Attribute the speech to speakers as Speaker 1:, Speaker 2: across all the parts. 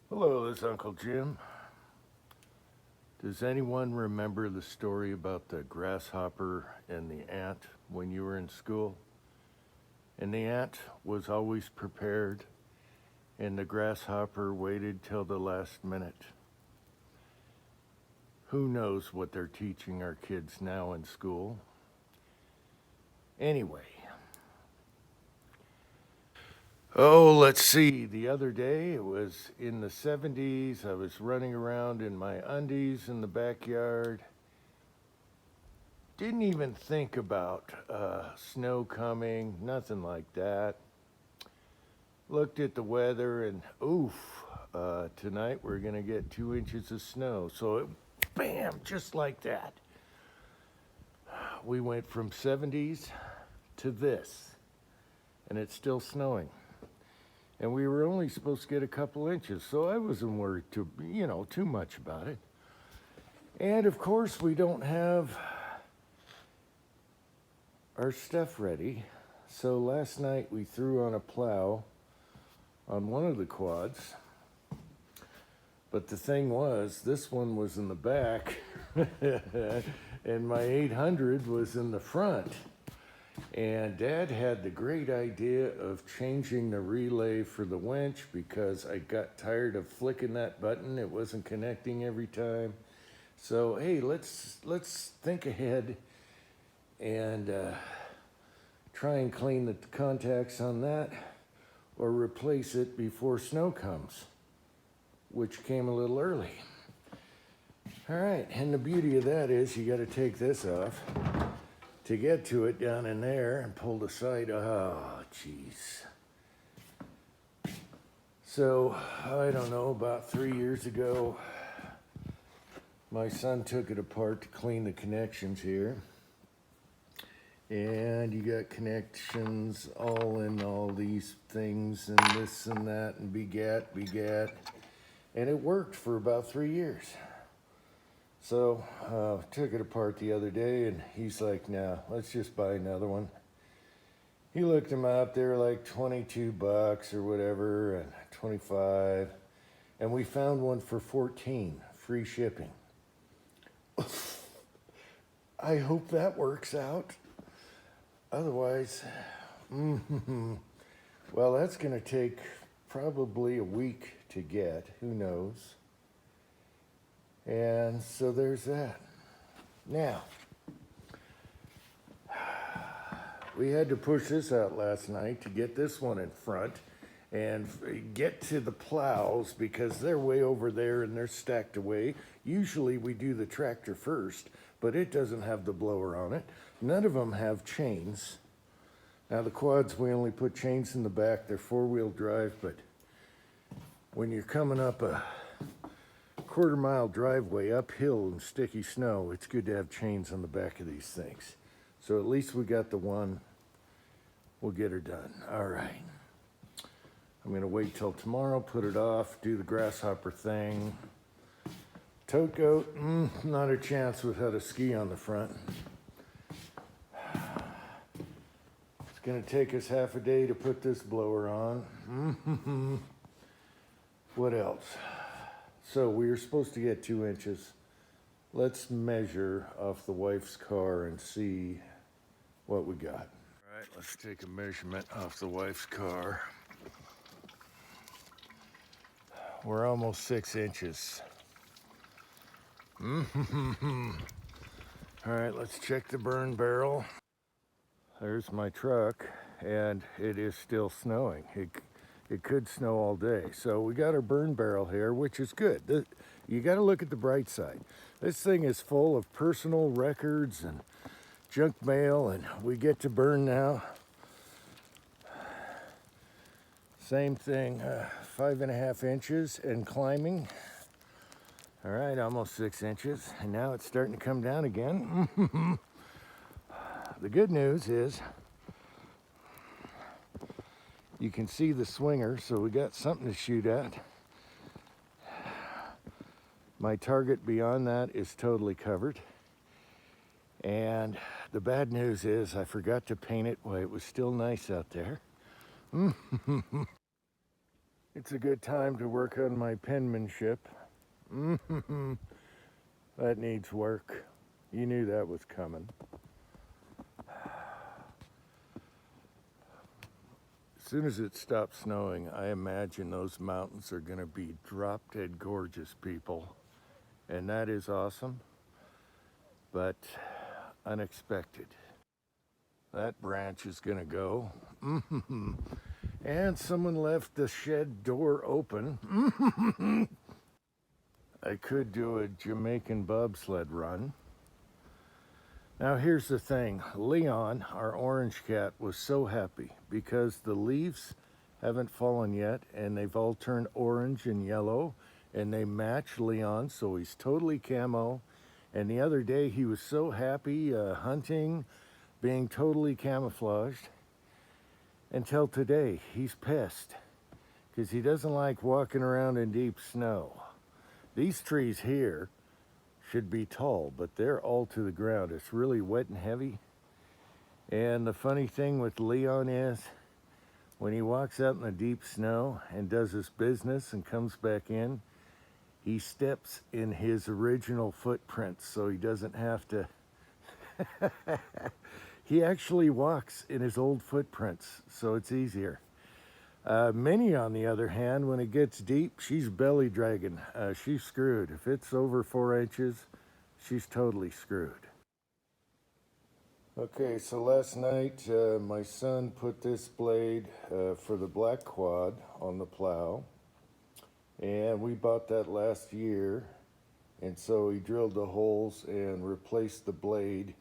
Speaker 1: Hello, this is Uncle Jim. Does anyone remember the story about the grasshopper and the ant when you were in school? And the ant was always prepared, and the grasshopper waited till the last minute. Who knows what they're teaching our kids now in school? Anyway, let's see. The other day, it was in the 70s. I was running around in my undies in the backyard. Didn't even think about snow coming, nothing like that. Looked at the weather and oof, tonight we're gonna get 2 inches of snow. So bam, just like that. We went from 70s to this, and it's still snowing. And we were only supposed to get a couple inches, so I wasn't worried too much about it. And of course, we don't have our stuff ready. So last night we threw on a plow on one of the quads. But the thing was, this one was in the back and my 800 was in the front. And Dad had the great idea of changing the relay for the winch because I got tired of flicking that button. It wasn't connecting every time. So, hey, let's think ahead and try and clean the contacts on that or replace it before snow comes, which came a little early. All right, and the beauty of that is you got to take this off to get to it down in there and pull the side. Oh, jeez. So, I don't know, about 3 years ago, my son took it apart to clean the connections here. And you got connections all in all these things and this and that and begat. And it worked for about 3 years. So took it apart the other day and he's like, nah, let's just buy another one. He looked them out, they were like $22 or whatever, and 25. And we found one for 14, free shipping. I hope that works out. Otherwise, well, that's going to take probably a week to get. Who knows? And so there's that. Now, we had to push this out last night to get this one in front and get to the plows because they're way over there and they're stacked away. Usually we do the tractor first, but it doesn't have the blower on it. None of them have chains. Now the quads, we only put chains in the back. They're 4-wheel drive, but when you're coming up a quarter-mile driveway uphill in sticky snow, it's good to have chains on the back of these things. So at least we got the one. We'll get her done. All right. I'm gonna wait till tomorrow, put it off, do the grasshopper thing. Tote goat, not a chance without a ski on the front. It's gonna take us half a day to put this blower on. What else? So we were supposed to get 2 inches. Let's measure off the wife's car and see what we got. All right, let's take a measurement off the wife's car. We're almost 6 inches. All right, let's check the burn barrel. There's my truck, and it is still snowing. It could snow all day. So we got our burn barrel here, which is good. You got to look at the bright side. This thing is full of personal records and junk mail, and we get to burn now. Same thing, 5.5 inches and climbing. All right, almost 6 inches, and now it's starting to come down again. The good news is you can see the swinger, so we got something to shoot at. My target beyond that is totally covered. And the bad news is I forgot to paint it while it was still nice out there. It's a good time to work on my penmanship. That needs work. You knew that was coming. As soon as it stops snowing, I imagine those mountains are going to be drop-dead gorgeous, people. And that is awesome, but unexpected. That branch is going to go. And someone left the shed door open. I could do a Jamaican bobsled run. Now here's the thing, Leon, our orange cat, was so happy because the leaves haven't fallen yet and they've all turned orange and yellow and they match Leon, so he's totally camo. And the other day he was so happy hunting, being totally camouflaged, until today he's pissed because he doesn't like walking around in deep snow. These trees here should be tall, but they're all to the ground. It's really wet and heavy. And the funny thing with Leon is, when he walks out in the deep snow and does his business and comes back in, he steps in his original footprints, so he doesn't have to. He actually walks in his old footprints, so it's easier. Minnie, on the other hand, when it gets deep, she's belly dragging. She's screwed. If it's over 4 inches, she's totally screwed. Okay, so last night my son put this blade for the black quad on the plow, and we bought that last year, and so he drilled the holes and replaced the blade.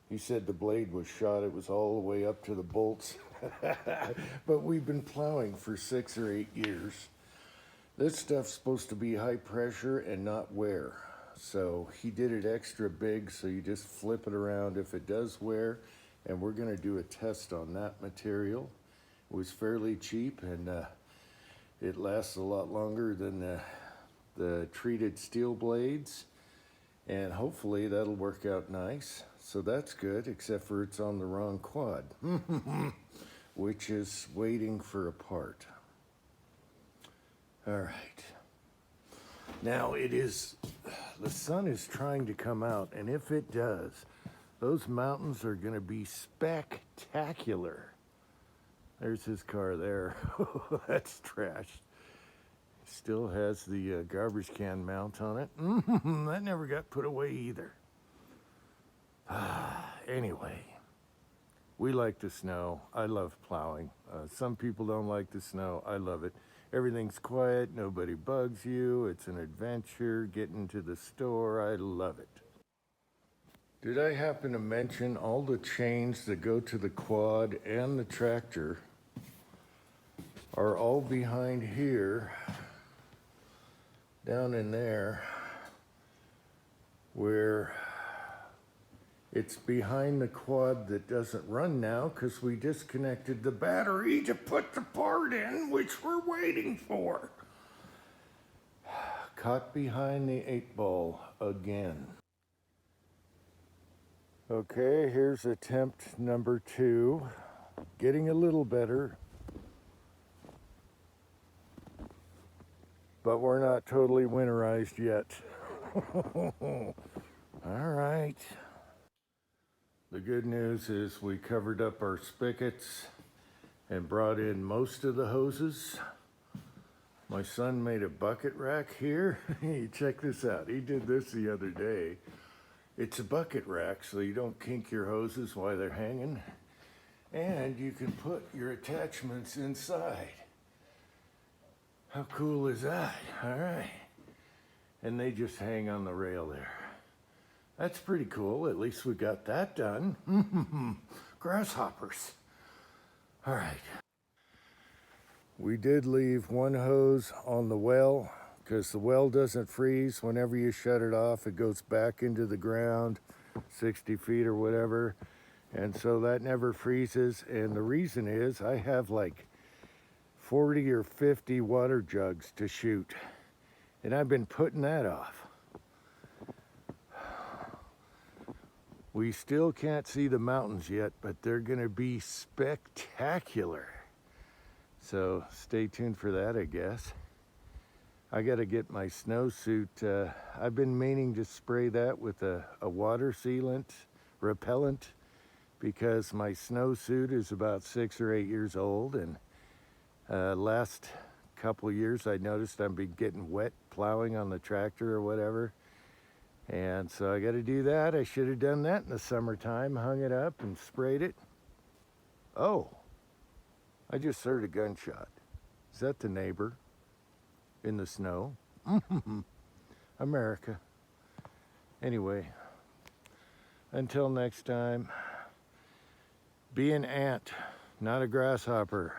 Speaker 1: He said the blade was shot, it was all the way up to the bolts. But we've been plowing for 6 or 8 years. This stuff's supposed to be high pressure and not wear. So he did it extra big, so you just flip it around if it does wear, and we're gonna do a test on that material. It was fairly cheap, and it lasts a lot longer than the treated steel blades, and hopefully that'll work out nice. So that's good, except for it's on the wrong quad, which is waiting for a part. All right. Now the sun is trying to come out, and if it does, those mountains are gonna be spectacular. There's his car there. That's trashed. Still has the garbage can mount on it. That never got put away either. Anyway, we like the snow. I love plowing. Some people don't like the snow. I love it. Everything's quiet. Nobody bugs you. It's an adventure. Getting to the store. I love it. Did I happen to mention all the chains that go to the quad and the tractor are all behind here, down in there, where it's behind the quad that doesn't run now because we disconnected the battery to put the part in, which we're waiting for. Caught behind the 8-ball again. Okay, here's attempt number 2. Getting a little better, but we're not totally winterized yet. All right. The good news is we covered up our spigots and brought in most of the hoses. My son made a bucket rack here. Check this out. He did this the other day. It's a bucket rack so you don't kink your hoses while they're hanging. And you can put your attachments inside. How cool is that? All right. And they just hang on the rail there. That's pretty cool. At least we got that done. Grasshoppers. All right. We did leave one hose on the well because the well doesn't freeze. Whenever you shut it off, it goes back into the ground, 60 feet or whatever. And so that never freezes. And the reason is I have like 40 or 50 water jugs to shoot. And I've been putting that off. We still can't see the mountains yet, but they're gonna be spectacular. So stay tuned for that, I guess. I got to get my snowsuit. I've been meaning to spray that with a water sealant, repellent, because my snowsuit is about 6 or 8 years old, and last couple years I noticed I've been getting wet plowing on the tractor or whatever, and so I got to do that. I should have done that in the summertime, hung it up and sprayed it. Oh, I just heard a gunshot. Is that the neighbor in the snow? America. Anyway, until next time, be an ant, not a grasshopper.